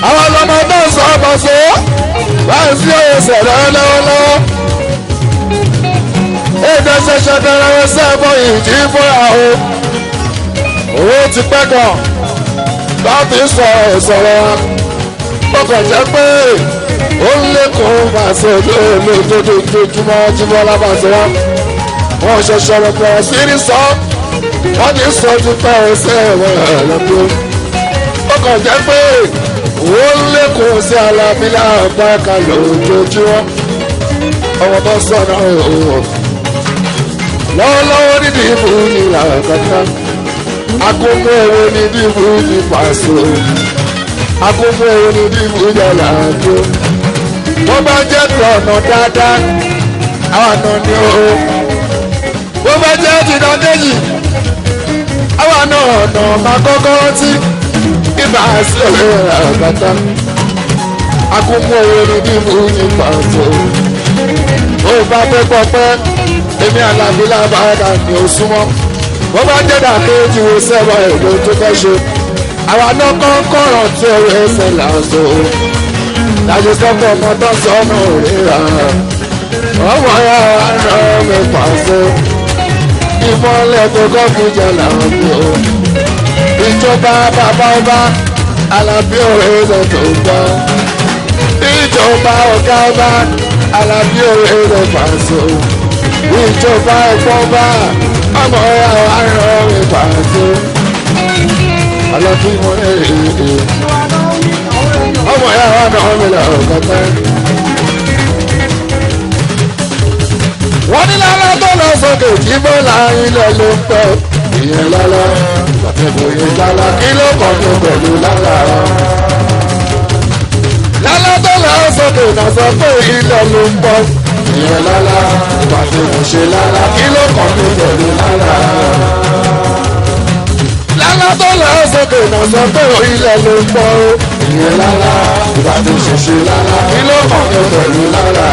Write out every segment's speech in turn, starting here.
àwọn ọlọ́mọ tó ń sọ ọmọṣọ báyìí sí òye sẹ̀rẹ̀ lọ́wọ́lọ́wọ́. èdè ṣẹṣẹ bẹ̀rẹ̀ sẹ́ẹ̀bọ̀ ìjì fúnra o. owó ti pẹ́ gan láti sọ̀rọ̀ wa. ó kàn jẹ́ pé ó ń lékun fàṣẹ lójoojúmọ́ jímọ́ lábàṣẹ wa. wọ́n ṣẹ̀ṣẹ̀ rẹ̀ pẹ̀lú sí ní sọ wọ́n ti sọ ju pẹ́ ẹsẹ̀ ẹ̀wọ̀n ẹ̀lọ́dún. ó kàn jẹ́ pé ó ń lékun sí alábílà ọ̀pá ẹ̀ka lójoojúmọ́. ọmọ tó sọ̀nà òwò lọ́wọ́lọ́wọ́ nídìí ìbò ní làkàtà. akókó owó nídìí ìbò ní pàṣẹ. akókó owó nídìí ìbò ní àlàáfíà. wọ́n bá jẹ́ tó ọ̀nà dáadáa àwọn àna ni ó. wọ́n bá jẹ́ ìdá méjì àwọn àna ọ̀nà máa kọ́kọ́ rántí ibà sí ọ̀rẹ́ àgbàtà. akókó owó nídìí ìbò ní pàṣẹ. ó bá pẹ́ pọ́pẹ́ èmi àlàbí lábàárà ni ó súnmọ́. wọ́n bá jẹ́ dàkéjì wo sẹ́wọ̀ èdè tó fẹ́ ṣe. àwa náà kọ́kọ́rọ̀ tí ó rẹ̀ ẹsẹ̀ làásù. láti sọ́kọ̀ ọmọ tó sọ́nà òrìrà. ọmọ ya rán mi pàṣẹ. ìmọ̀lẹ̀ tó kọ́ fi jẹ làwọn bí o. ìjọba bàbá ọba Alábí òrèrè tó gbọ́. ìjọba ọ̀gá ọba Alábí òrèrè pàṣẹ. ìjọba ẹ̀gbọ́n bá ọmọ ya rán mi pàṣẹ. Alábí wọn ọmọ ya wà náà mi là ọ̀gá. wọ́n ní lálá tó lọ sókè tí bọ́lá ilẹ̀ ló ń pẹ́ ìyẹn lálá àtẹ̀bọ̀yẹ lálá kí ló kàn ní pẹ̀lú lálá. lálá tó lọ sókè náà sọ pé ilẹ̀ ló ń pẹ́ ìyẹn lálá àtẹ̀bọ̀ṣe lálá kí ló kàn ní pẹ̀lú lálá. lálá tó lọ sókè náà sọ pé ilẹ̀ ló ń pẹ́ ìyẹn lálá àtẹ̀bọ̀ṣe lálá kí ló kàn ní pẹ̀lú lálá.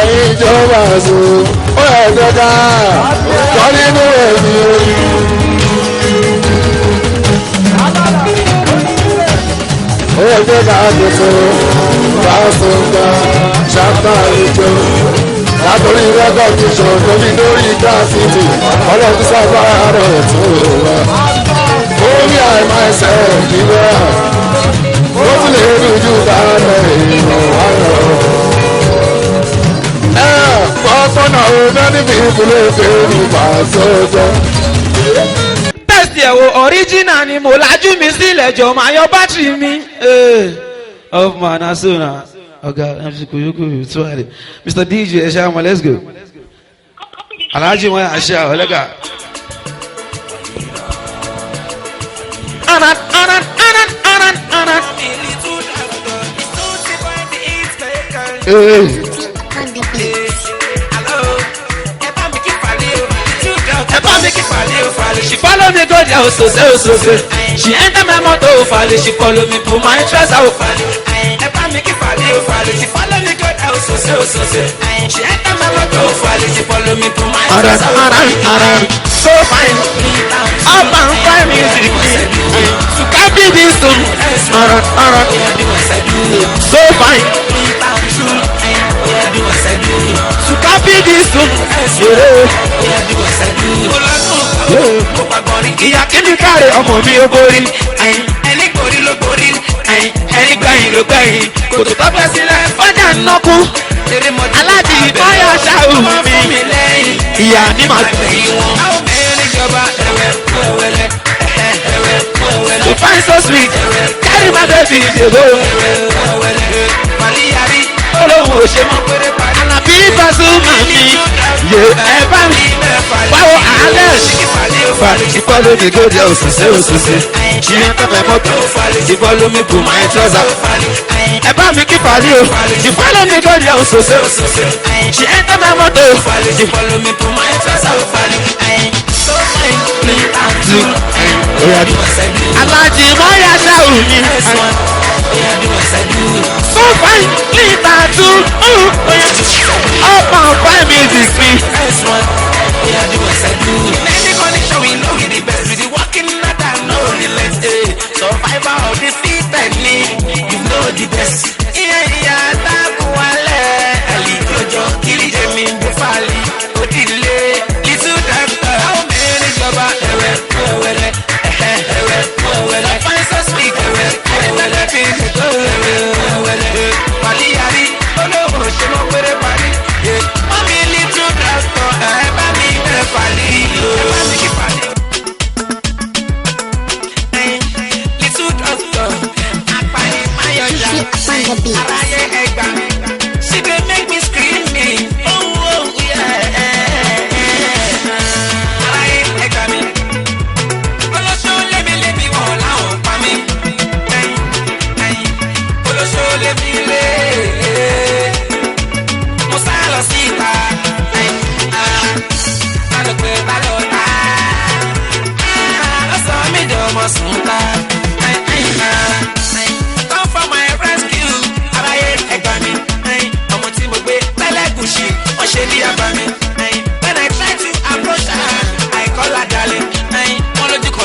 ẹ̀yin ìjọba àṣù ó yẹ dọ́dá kọ́ nínú ẹ̀mí orí. ó yẹ dọ́dá àgbẹ̀fọ́ fásitì ṣàtà ìjọ látòrí rẹ́gọ̀tìṣọ̀ tóbi lórí gíráfìtì ọlọ́dún sábà rẹ̀ tó wà. orí àìmọ̀ ẹsẹ̀ ìdílé ó tún lè rí ojú bá rẹ̀ ìrọ̀wá rẹ̀. Fọ́nà òmẹ́ni bí ìpínlẹ̀ èdè nípa sọ́jọ́. Tẹ́sì ẹ̀wò ọ̀ríjìnà ni mo lájú mi sílẹ̀ jọ máa yọ bátìrì mi. Of man asuna ọ̀gá MC kuyukuru tuwari Mr DJ ẹ̀ṣẹ̀ àmọ́ let's go. Alhaji wọn àṣẹ ọ̀lẹ́gà. She follow me go there, so. She enter my motor, she follow me put my trust out. She follow me go there, so. She enter my motor, she follow me put my trust out. So fine, up and fine music. To copy this song, so fine. To copy this song, ìyá kíni káre ọmọ mi ó borí ẹni borí ló borí ẹni gbẹ̀yìn ló gbẹ̀yìn kò tó tọ́pẹ́ sílẹ̀ fọ́jà nọ́kú aláàjì báyọ̀ ṣáù mi ìyá ní màá gbẹ̀yìn wọn. You find so sweet carry my baby dey go. olóhùn òṣèmọ̀ Alábí Pasuma mi yé ẹ bá mi báwo alẹ́ she follow me go there òṣìṣẹ́ she enter my motor she follow me put my trouser ẹ bá mi kí pàdé o she follow me go there òṣìṣẹ́ she enter my motor she follow me put my trouser Aláàjì mọ́yà ṣáù mi so fine glitter too up and fine music me. Any connection we know we the best, we the walking in that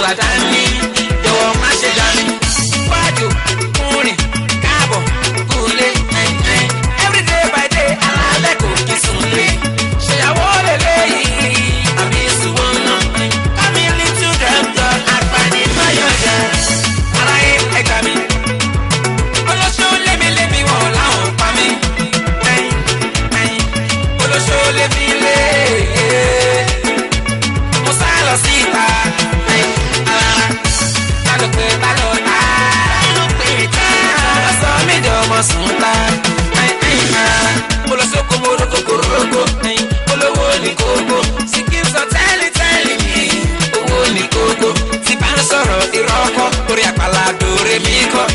àdá mi jọ̀wọ́ má ṣe dá mi. wájú kúrin káàbọ̀ kúlé everyday by day alálẹ̀ kò kí sùn lé. ṣèyàwó lélẹ́yìí àbí ìṣùwọ̀n náà kámi little doctor àgbàdì mayọ̀dá aráyé ẹ̀gbà mi. olóṣó lémi wọ̀ láwọn pa mí. olóṣó lémi lé mo sá lọ sí ìta. tálọ́ pé tálọ́ tá ọ̀sán mi jọ ọmọ sùn ta. mo lọ sóko mo roko koroko olówó ní kókó sikim sọ tẹ́lẹ̀ mi owó ní kókó tí bá ń sọ̀rọ̀ ìrọ́kọ́ orí àpàlà dòre mi kọ́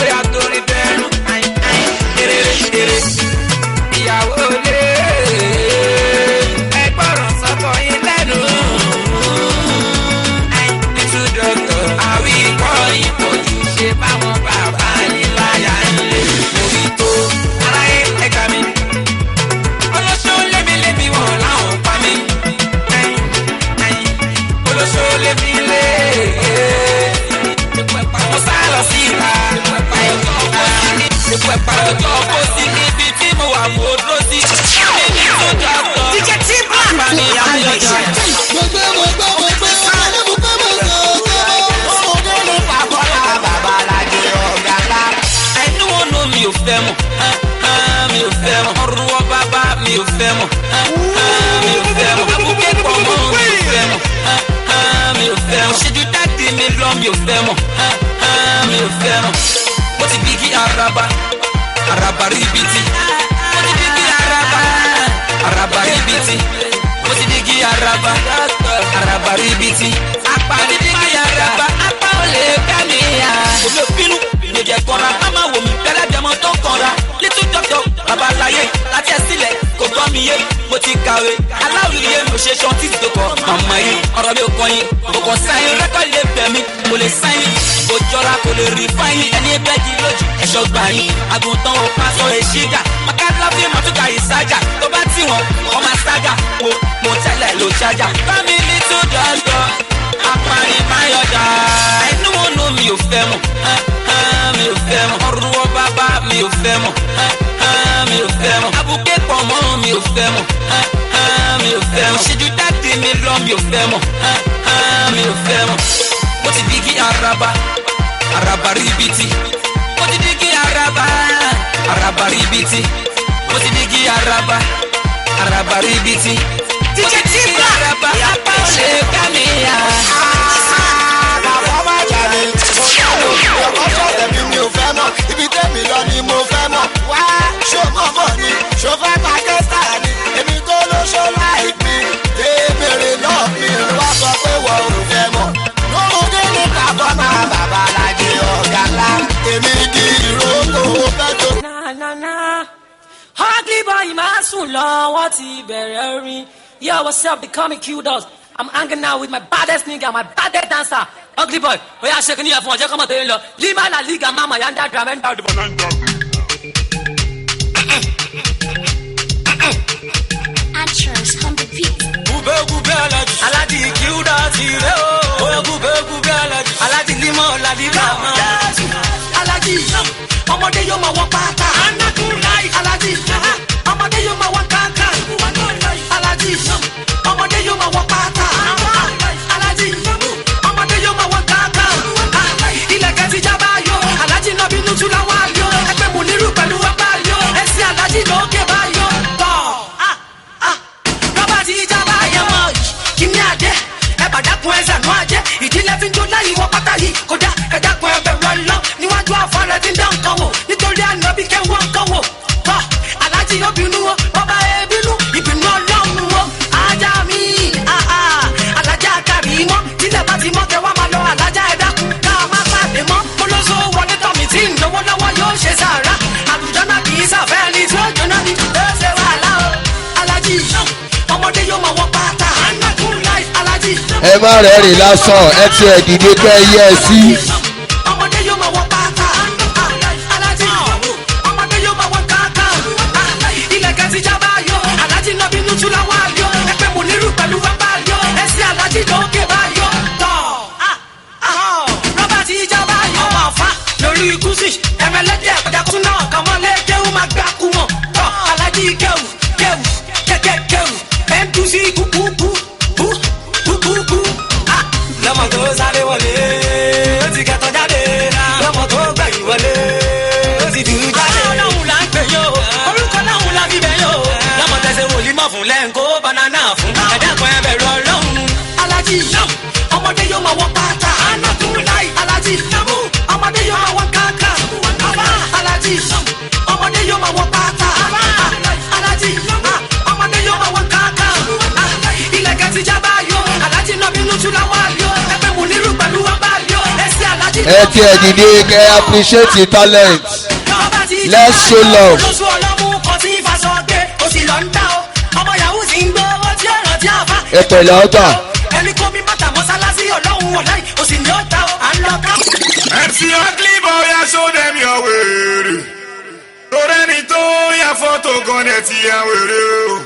orí àdórí bẹ́ẹ̀rù eré ìyàwó lé ẹgbọ́ràn sọ́kọ̀ yín lẹ́nu little doctor àwí kọ́ ìtọ́jú ṣe báwọn bàbá yín láyà ilé orí tó aráyé ẹ̀ka mi olóṣó lémi wọ̀n láwọn pa mí olóṣó lémi lé mo sá lọ sí ìta epo ẹ̀pà ọjọ́ kó sí níbi tí mo wà mo dúró sí níbi tó dàtọ̀ díjẹ́ tí bá mi àyọ̀jà. ẹnu wo ló mi ò fẹ́ mọ̀ mi ò fẹ́ mọ̀ ọrùn wọ bàbá mi ò fẹ́ mọ̀ mi ò fẹ́ mọ̀ abúké pọ̀ mọ́ mi ò fẹ́ mọ̀ mi ò fẹ́ mọ̀ ṣíjú dáàdì mi lọ mi ò fẹ́ mọ̀ mi ò fẹ́ mọ̀ mo ti bí kí araba ribiti mo ti bí kí araba ribiti mo ti bí kí araba ribiti apá mi bí kí araba apá ò lè ká mi yá. omi ò bínú mi jẹ kọra mama wo mi bẹ́lẹ̀ jẹmọ tó kọra little doctor babaláyé láti ẹ̀ sílẹ̀ kò gbọ́ mi yé mo ti kàwé aláwìyé mo ṣe ṣan títí tó kọ màmá yìí ọ̀rọ̀ mi ò kọ́ yín kò kọ́ sáyìn rẹ́kọ̀ lè bẹ̀ mí mo lè sáyìn kò jọra kò lè rí fáyín ẹni bẹ́ẹ̀ di lójú ẹ̀ṣọ́ gbà yín àgùntàn ò pa sọ èṣígà makadla fi màtúkà ìsájà tó bá tì wọ́n ọmọ sájà mo tẹ́lẹ̀ ló ṣájà bámi little doctor apani mayọ̀dá ẹnu wo ló mi ò fẹ́ mọ̀ mi ò fẹ́ mọ̀ ọrùn wọ bàbá mi ò fẹ́ mọ̀ mi ò fẹ́ mọ̀ abúké pọ̀ mọ́ mi ò fẹ́ mọ̀ mi ò fẹ́ mọ̀ ṣíjú dáàdì mi lọ mi ò fẹ́ mọ̀ mi ò fẹ́ mọ̀ mo ti bí kí araba ribiti mo ti bí kí araba ribiti mo ti bí kí araba ribiti díjẹ́ tí bá araba apá ò lè ká mi yá. Bàbá má jáde, mo lọ́wọ́ tẹ̀mí mi ò fẹ́ mọ̀, ibi tẹ̀mí lọ ni mo fẹ́ mọ̀. Wá ṣó mọ̀ mọ̀ ni, ṣó fẹ́ ta kẹ́sà ni, èmi tó ló ṣó láì pín. Èmèrè náà mi wá sọ pé wọ́n ò fẹ́ mọ̀. Lóhùn nínú tàbọ̀ máa bàbá lajẹ ọ̀gá ńlá. Èmi kì í rògbò fẹ́ tó. Ugly boy, máa sùn lọ́wọ́ ti bẹ̀rẹ̀ orin. Yo, what's up? Becoming cute us. I'm hanging out with my baddest nigga, my baddest dancer. Ugly boy, we are shaking here for a come on, Lima La Liga, Mama, Yanda, Dramenda, the Bonanda. Actress on the beat. Gube Aladi Kiuda Tire o Gube Aladi Lima La Liga Aladi, ọmọdé yóò máa wọ pátá. Aladi, ọmọdé yóò máa wọ kàkà. Aladi, ọmọdé yóò máa wọ pátá. Aladi, ọmọdé yóò máa wọ kàkà. Ilẹ̀kẹ̀ ti já báyọ̀. Aladi náà bínú tún láwọn ayọ̀. Ẹgbẹ́ mu nírú pẹ̀lú ọgbà ayọ̀. Ẹsẹ̀ Aladi lókè báyọ̀. Rọ́bà ti já báyọ̀ mọ́. Kìíní àjẹ́, ẹ bàdákun ẹsẹ̀ nù àjẹ́. Ìdílé fi ń jó láyé wọ pátá yìí. Kódà ẹ dákun ẹ bẹ̀rù Ọlọ́. Níwájú àfọ̀rẹ́ ti ń dán nǹkan wò. Nítorí ànábì kẹ́wọ́n nǹkan wò. Alhaji yóò bínú o, bọ́bá ẹ bínú, ìbínú ọlọ́run o. Ajá mi, alájà kárí mọ́. Tílẹ̀ bá ti mọ́ kẹ́ wá máa lọ alájà ẹ dákun. Ká má pàdé mọ́. Olóso wọlé tọ̀mí tí ń lówó lọ́wọ́ yóò ṣe sàrà. Àlùjọ náà kì í sàfẹ́ ẹni tí ó jóná ní. Ó ṣe wàhálà o. Alhaji, ọmọdé yóò máa wọ pátá. Alhaji. Ẹ má rẹ́rìn lásán, ẹ ti ẹ̀ dìde kẹ́ ẹ yẹ ẹ sí. Ọmọdé yóò máa wọ pátá. Alhaji, ọmọdé yóò máa wọ kàkà. Ilẹ̀kẹ̀ ti já báyọ̀. Alhaji náà bínú tún láwọn ayọ̀. Ẹgbẹ́ mu nírú pẹ̀lú bàbá ayọ̀. Ẹsẹ̀ Alhaji lókè báyọ̀. máa gbá kú mọ̀ tọ́ alájí kẹwù kẹwù kẹkẹ kẹwù m2c kúkúkú kúkúkú. lọ́mọ tó sáré wọlé ó ti kẹtọ́ jáde lọ́mọ tó gbẹ̀yìn wọlé ó ti dùn jáde. ọlọ́run là ń pè yó orúkọ ọlọ́run la fi bẹ̀ yó lọ́mọ tẹ̀sẹ̀ wòlíì mọ̀ fún lẹ́ńkó banana fún ẹ̀dẹ́kun ẹ̀bẹ̀rù ọlọ́run. alájí ọmọdé yóò máa wọ pátá anagunláì alájí ọmọdé yóò máa wọ káàkà alájí ọmọdé yóò máa wọ pátá alájí ọmọdé yóò máa wọ káàkà ilẹ̀kẹ̀ ti jábá yó alájí náà bínú túlá wá yó ẹgbẹ́ mú nírú pẹ̀lú wọn bá yó ẹsẹ̀ alájí. ẹ ti ẹ̀ dìde kẹ́ appreciate the talent. Let's show love. lóṣù ọlọ́mú kan tí ìfàsọ gbé o sì lọ ń dá o ọmọ yahoo sì ń gbọ́ owó tí ọ̀rọ̀ tí a fa. ẹ pẹ̀lẹ́ ọjà. ẹni kó mi bàtà mọ́sálásí ọlọ́run ọ̀láì o sì ní ó ta o à ń lọ ká. MC Ugly Boy ya show them your wèrè torí ẹni tó yà fọ́tò gan ẹ̀ ti ya wèrè o.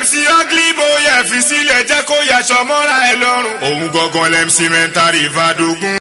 MC Ugly Boy ya fi sílẹ̀ jẹ́ kó yàṣọ mọ́ra ẹ lọ́rùn. òun gangan lẹ́mc mẹ́ta rí ìfàdógún.